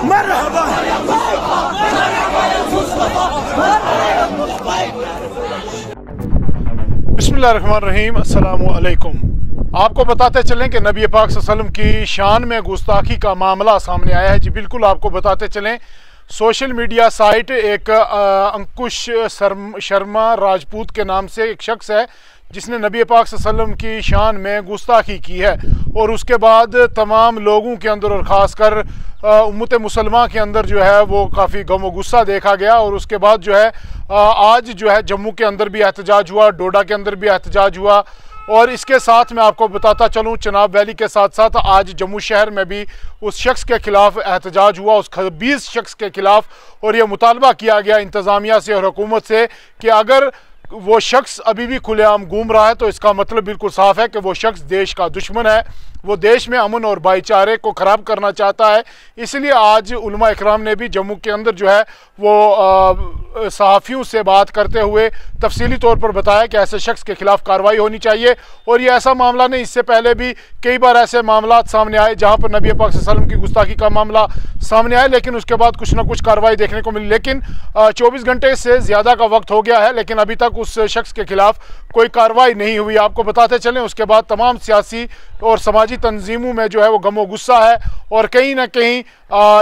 बिस्मिल्लाहिर्रहमानिर्रहीम, अस्सलामु अलैकुम। आपको बताते चलें कि नबी पाक सल्लल्लाहु अलैहि वसल्लम की शान में गुस्ताखी का मामला सामने आया है। जी बिल्कुल, आपको बताते चलें, सोशल मीडिया साइट एक अंकुश शर्मा राजपूत के नाम से एक शख्स है जिसने नबी पाक सल्लल्लाहु अलैहि वसल्लम की शान में गुस्ताखी की है और उसके बाद तमाम लोगों के अंदर और ख़ासकर उम्मत मुसलमान के अंदर जो है वो काफ़ी गम व गुस्सा देखा गया। और उसके बाद जो है आज जो है जम्मू के अंदर भी एहतजाज हुआ, डोडा के अंदर भी एहतजाज हुआ। और इसके साथ मैं आपको बताता चलूँ, चिनाब वैली के साथ साथ आज जम्मू शहर में भी उस शख्स के खिलाफ एहतजाज हुआ, उस 20 शख्स के खिलाफ। और ये मुतालबा किया गया इंतज़ामिया से और हुकूमत से कि अगर वो शख्स अभी भी खुलेआम घूम रहा है तो इसका मतलब बिल्कुल साफ है कि वो शख्स देश का दुश्मन है, वो देश में अमन और भाईचारे को ख़राब करना चाहता है। इसलिए आज उलमा इकराम ने भी जम्मू के अंदर जो है वो सहाफ़ियों से बात करते हुए तफसीली तौर पर बताया कि ऐसे शख्स के खिलाफ कार्रवाई होनी चाहिए। और ये ऐसा मामला नहीं, इससे पहले भी कई बार ऐसे मामला सामने आए जहाँ पर नबी पाक सल्लल्लाहु अलैहि वसल्लम की गुस्ताखी का मामला सामने आया, लेकिन उसके बाद कुछ ना कुछ कार्रवाई देखने को मिली। लेकिन 24 घंटे से ज़्यादा का वक्त हो गया है, लेकिन अभी तक उस शख्स के खिलाफ कोई कार्रवाई नहीं हुई। आपको बताते चलें, उसके बाद तमाम सियासी और समाजी तंजीमों में जो है वो गम व गुस्सा है और कहीं ना कहीं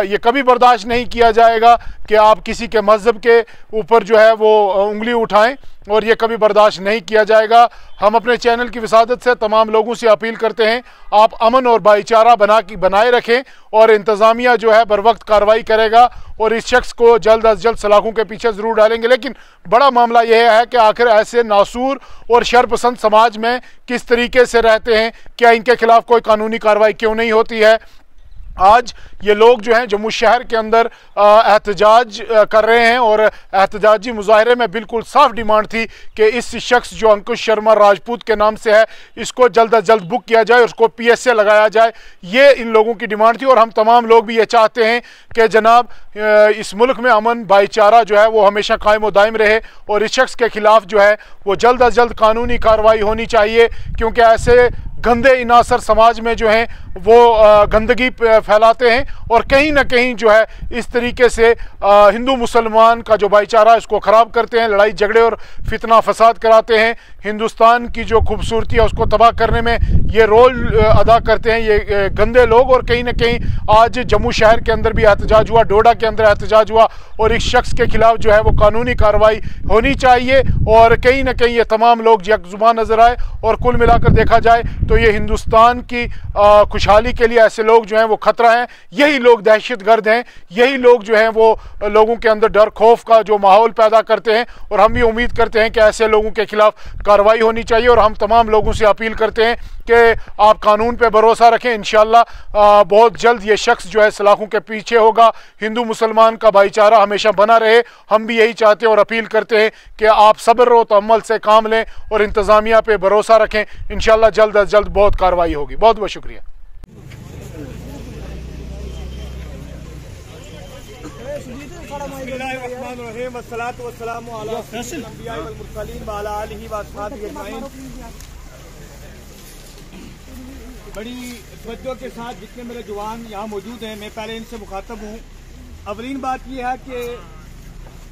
ये कभी बर्दाश्त नहीं किया जाएगा कि आप किसी के मज़हब के ऊपर जो है वो उंगली उठाएं, और ये कभी बर्दाश्त नहीं किया जाएगा। हम अपने चैनल की विसादत से तमाम लोगों से अपील करते हैं, आप अमन और भाईचारा बनाए रखें और इंतज़ामिया जो है बर वक्त कार्रवाई करेगा और इस शख्स को जल्द अज जल्द सलाखों के पीछे ज़रूर डालेंगे। लेकिन बड़ा मामला यह है कि आखिर ऐसे नासूर और शरपसंद समाज में किस तरीके से रहते हैं, क्या इनके खिलाफ कोई कानूनी कार्रवाई क्यों नहीं होती है। आज ये लोग जो हैं जम्मू शहर के अंदर एहतजाज कर रहे हैं और एहतजाजी मुजाहरे में बिल्कुल साफ डिमांड थी कि इस शख्स जो अंकुश शर्मा राजपूत के नाम से है, इसको जल्द अज जल्द बुक किया जाए और उसको PSA लगाया जाए। ये इन लोगों की डिमांड थी और हम तमाम लोग भी ये चाहते हैं कि जनाब इस मुल्क में अमन भाईचारा जो है वो हमेशा कायम व दायम रहे और इस शख्स के खिलाफ जो है वो जल्द अज जल्द कानूनी कार्रवाई होनी चाहिए, क्योंकि ऐसे गंदे इनासर समाज में जो हैं वो गंदगी फैलाते हैं और कहीं ना कहीं जो है इस तरीके से हिंदू मुसलमान का जो भाईचारा इसको ख़राब करते हैं, लड़ाई झगड़े और फितना फसाद कराते हैं। हिंदुस्तान की जो खूबसूरती है उसको तबाह करने में ये रोल अदा करते हैं ये गंदे लोग। और कहीं ना कहीं आज जम्मू शहर के अंदर भी एहतजाज हुआ, डोडा के अंदर एहतजाज हुआ और इस शख्स के खिलाफ जो है वो कानूनी कार्रवाई होनी चाहिए और कहीं ना कहीं ये तमाम लोग यकजुबान नजर आए। और कुल मिलाकर देखा जाए तो ये हिंदुस्तान की खुशहाली के लिए ऐसे लोग जो हैं वो खतरा हैं, यही लोग दहशतगर्द हैं, यही लोग जो हैं वो लोगों के अंदर डर खौफ का जो माहौल पैदा करते हैं। और हम भी उम्मीद करते हैं कि ऐसे लोगों के खिलाफ कार्रवाई होनी चाहिए और हम तमाम लोगों से अपील करते हैं कि आप कानून पे भरोसा रखें। इंशाअल्लाह बहुत जल्द ये शख्स जो है सलाखों के पीछे होगा, हिंदू मुसलमान का भाईचारा हमेशा बना रहे। हम भी यही चाहते हैं और अपील करते हैं कि आप सब्र व तअम्मुल से काम लें और इंतज़ामिया पे भरोसा रखें। इंशाअल्लाह जल्द अज जल्द बहुत कार्रवाई होगी। बहुत बहुत शुक्रिया। बड़ी तवज्जो के साथ जितने मेरे जवान यहाँ मौजूद हैं, मैं पहले इनसे मुखातब हूँ। अवलीन बात यह है कि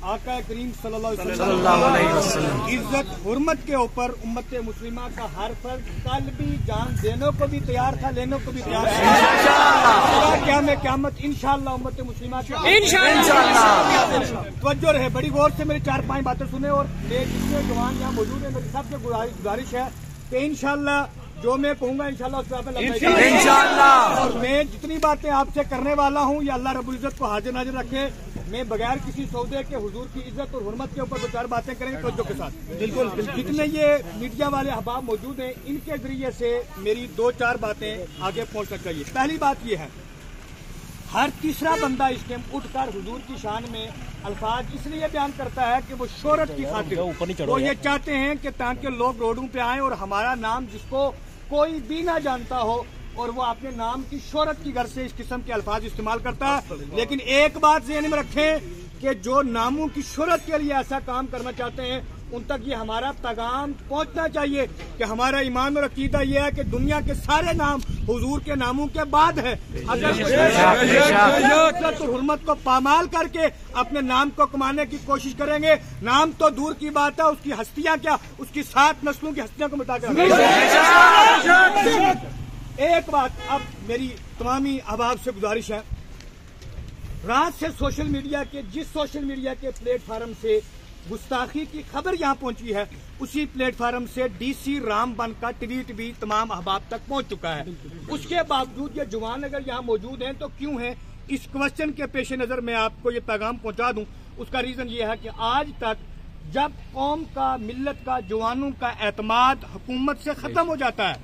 आका करीम सल्लल्लाहु अलैहि वसल्लम इज्जत हुर्मत के ऊपर उम्मत मुस्लिमा का हर फर्द कल भी जान देने को भी तैयार था, लेने को भी तैयार था। क्या मैं क़यामत इंशाअल्लाह उम्मत मुस्लिमा की इंशाअल्लाह तवज्जो रहे, बड़ी गौर से मेरी 4-5 बातें सुने। और मेरे जितने जवान यहाँ मौजूद है, मेरी सबसे गुजारिश है कि इंशाअल्लाह जो मैं कहूँगा इंशाअल्लाह, और मैं जितनी बातें आपसे करने वाला हूँ या अल्लाह रब्बुल इज्जत को हाजिर नाजिर रखे, मैं बगैर किसी सौदे के हुजूर की इज्जत और हुर्मत के ऊपर 2-4 बातें करेंगे तवज्जो के साथ। बिल्कुल, जितने ये मीडिया वाले अहबाब मौजूद हैं, इनके जरिए से मेरी 2-4 बातें आगे पहुँचना चाहिए। पहली बात यह है, हर तीसरा बंदा इस टाइम उठकर हुजूर की शान में अल्फाज इसलिए बयान करता है कि वो शोहरत की खातिर वो ये चाहते हैं कि ताकि लोग रोडों पे आएं और हमारा नाम जिसको कोई भी ना जानता हो और वो अपने नाम की शोहरत की गर्ज से इस किस्म के अल्फाज इस्तेमाल करता है। लेकिन एक बात ज़हन में रखें कि जो नामों की शोहरत के लिए ऐसा काम करना चाहते हैं उन तक ये हमारा पैगाम पहुंचना चाहिए कि हमारा ईमान और अकीदा ये है कि दुनिया के सारे नाम हुजूर के नामों के बाद है। अगर इज्जत और हुर्मत को पामाल करके अपने नाम को कमाने की कोशिश करेंगे, नाम तो दूर की बात है, उसकी हस्तियां क्या, उसकी 7 नस्लों की हस्तियां को मिटा कर। एक बात अब मेरी तमामी अहबाब से गुजारिश है, रात से सोशल मीडिया के जिस सोशल मीडिया के प्लेटफार्म से गुस्ताखी की खबर यहाँ पहुंची है, उसी प्लेटफार्म से डीसी रामबन का ट्वीट भी तमाम अहबाब तक पहुंच चुका है। उसके बावजूद ये जवान अगर यहाँ मौजूद हैं तो क्यों हैं, इस क्वेश्चन के पेश नजर मैं आपको ये पैगाम पहुंचा दूं। उसका रीजन ये है कि आज तक जब कौम का, मिल्लत का, जवानों का एतमाद हुकूमत से खत्म हो जाता है,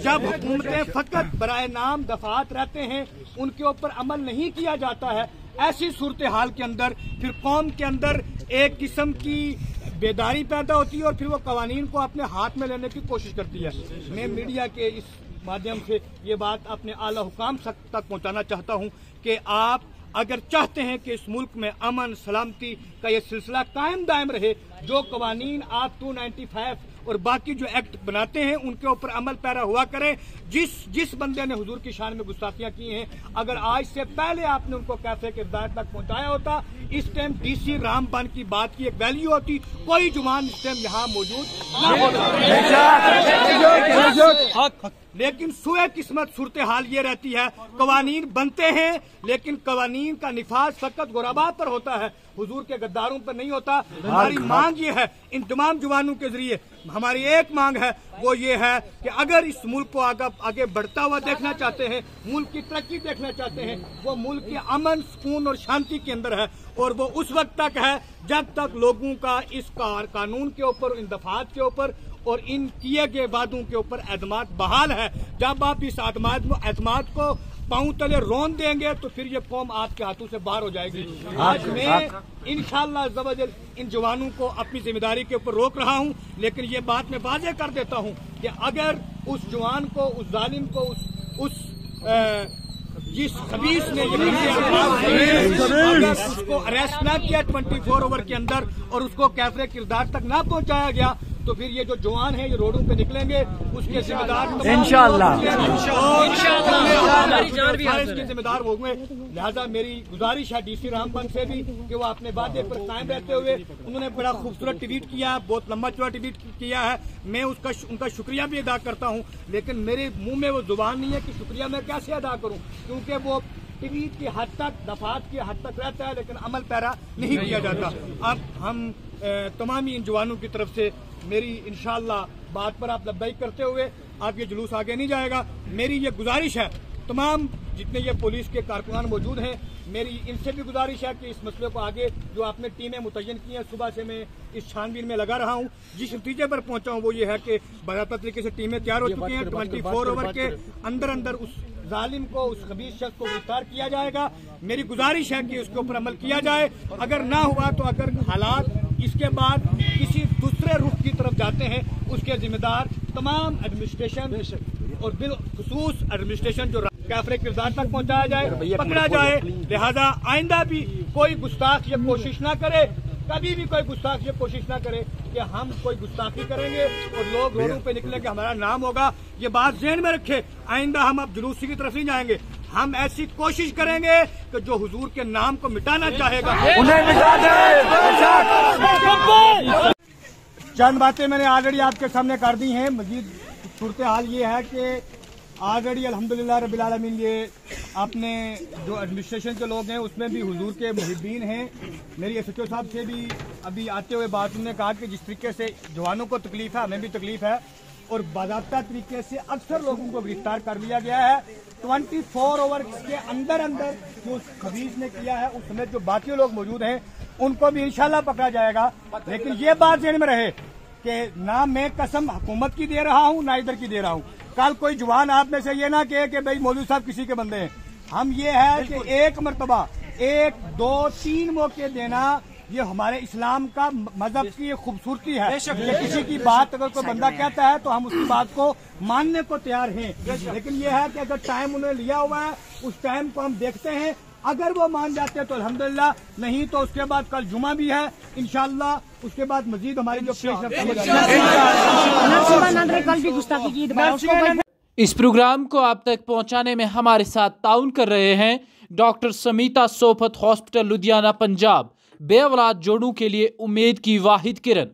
जब हुकूमतें फकत बराए नाम दफात रहते हैं, उनके ऊपर अमल नहीं किया जाता है, ऐसी सूरत हाल के अंदर फिर कौम के अंदर एक किस्म की बेदारी पैदा होती है और फिर वो कवानीन को अपने हाथ में लेने की कोशिश करती है। मैं मीडिया के इस माध्यम से ये बात अपने आला हुकाम तक पहुंचाना चाहता हूं कि आप अगर चाहते हैं कि इस मुल्क में अमन सलामती का ये सिलसिला कायम दायम रहे, जो कवानीन आप 295 और बाकी जो एक्ट बनाते हैं उनके ऊपर अमल पैरा हुआ करें। जिस बंदे ने हुजूर की शान में गुस्ताखियां की हैं, अगर आज से पहले आपने उनको कैफे के हिदायत तक पहुंचाया होता, इस टाइम डीसी रामबन की बात की एक वैल्यू होती, कोई जुबान इस टाइम यहाँ मौजूद न होता। लेकिन सुए किस्मत सूरत हाल ये रहती है, कवानीन बनते हैं लेकिन कवानीन का निफाज फकत गुरबा पर होता है, हुजूर के गद्दारों पर नहीं होता। हमारी मांग ये है, इन तमाम जुबानों के जरिए हमारी एक मांग है, वो ये है कि अगर इस मुल्क को आगे बढ़ता हुआ देखना चाहते हैं, मुल्क की तरक्की देखना चाहते हैं, वो मुल्क के अमन, सुकून और शांति के अंदर है, और वो उस वक्त तक है जब तक लोगों का इस कानून के ऊपर, इन दफात के ऊपर और इन किए गए वादों के ऊपर एतमाद बहाल है। जब आप इस एतमाद को पांव तले रोन देंगे तो फिर ये कौम आपके हाथों से बाहर हो जाएगी। आज मैं इंशाअल्लाह ज़वजल इन जवानों को अपनी जिम्मेदारी के ऊपर रोक रहा हूं, लेकिन ये बात मैं वाज़ेह कर देता हूं कि अगर उस जवान को, उस जालिम को, जिस खबीस ने अगर उसको अरेस्ट ना किया 24 आवर के अंदर और उसको कैफे किरदार तक ना पहुंचाया गया, तो फिर ये जो जवान है ये रोडों पे निकलेंगे, उसके जिम्मेदार इंशाअल्लाह इसके जिम्मेदार होंगे। लिहाजा मेरी गुजारिश है डीसी रामबन से भी कि वो अपने वादे पर कायम रहते हुए, उन्होंने बड़ा खूबसूरत ट्वीट किया, बहुत लंबा चौड़ा ट्वीट किया है, मैं उनका शुक्रिया भी अदा करता हूँ, लेकिन मेरे मुंह में वो जुबान नहीं है कि शुक्रिया मैं कैसे अदा करूँ, क्योंकि वो ट्वीट की हद तक, दफात की हद तक रहता है, लेकिन अमल पैरा नहीं किया जाता। अब हम तमाम इन जवानों की तरफ से मेरी इंशाअल्लाह बात पर आप लब्बैक करते हुए आप ये जुलूस आगे नहीं जाएगा। मेरी ये गुजारिश है, तमाम जितने ये पुलिस के कारकुनान मौजूद हैं, मेरी इनसे भी गुजारिश है कि इस मसले को आगे जो आपने टीमें मुतय्यन की हैं, सुबह से मैं इस छानबीन में लगा रहा हूँ। जिस नतीजे पर पहुंचा हूँ वो ये है कि बाकायदा तरीके से टीमें तैयार हो चुकी हैं। 24 आवर के अंदर उस जालिम को, उस खबीस शख्स को गिरफ्तार किया जाएगा। मेरी गुजारिश है कि उसके ऊपर अमल किया जाए। अगर ना हुआ तो अगर हालात इसके बाद किसी दूसरे रुख की तरफ जाते हैं, उसके जिम्मेदार तमाम एडमिनिस्ट्रेशन और बिलखुसूस एडमिनिस्ट्रेशन जो कैफरे किरदार तक पहुंचाया जाए, पकड़ा जाए। लिहाजा आइंदा भी कोई गुस्ताख ये कोशिश ना करे, कभी भी कोई गुस्ताख ये कोशिश ना करे कि हम कोई गुस्ताखी करेंगे और लोग रोडों पे निकलेंगे, हमारा नाम होगा। ये बात ज़हन में रखे, आइंदा हम अब जुलूसी की तरफ नहीं जाएंगे। हम ऐसी कोशिश करेंगे कि जो हुजूर के नाम को मिटाना चाहेगा उन्हें मिटा दे। चंद बातें मैंने ऑलरेडी आपके सामने कर दी हैं। मजीद सूरत हाल ये है कि ऑलरेडी अल्हम्दुलिल्लाह रब्बिल आलमीन ये अपने जो एडमिनिस्ट्रेशन के लोग हैं उसमें भी हुजूर के मुहिब्बीन हैं। मेरी एसएचओ साहब से भी अभी आते हुए बात उन्होंने कहा कि जिस तरीके से जवानों को तकलीफ है, हमें भी तकलीफ है, और बाज़ाब्ता तरीके से अक्सर लोगों को गिरफ्तार कर लिया गया है। 24 आवर के अंदर जो खबीस ने किया है, उस समय जो बाकी लोग मौजूद हैं उनको भी इंशाल्लाह पकड़ा जाएगा। लेकिन ये बात ज़हन में रहे कि ना मैं कसम हुकूमत की दे रहा हूँ ना इधर की दे रहा हूँ। कल कोई जवान आप में से ये ना कहे कि भाई मौलवी साहब किसी के बंदे हैं। हम ये है कि एक मरतबा 1, 2, 3 मौके देना ये हमारे इस्लाम का मजहब की खूबसूरती है कि किसी की बात अगर कोई बंदा कहता है तो हम उसकी बात को मानने को तैयार हैं। लेकिन ये है कि अगर टाइम उन्होंने लिया हुआ है, उस टाइम को हम देखते हैं, अगर वो मान जाते हैं तो अल्हम्दुलिल्लाह, नहीं तो उसके बाद कल जुमा भी है इंशाअल्लाह, उसके बाद मजीद हमारी जो इस प्रोग्राम को आप तक पहुंचाने में हमारे साथ ताउन कर रहे हैं डॉक्टर समीता सोफत हॉस्पिटल लुधियाना पंजाब, बेऔलाद जोड़ों के लिए उम्मीद की वाहिद किरण।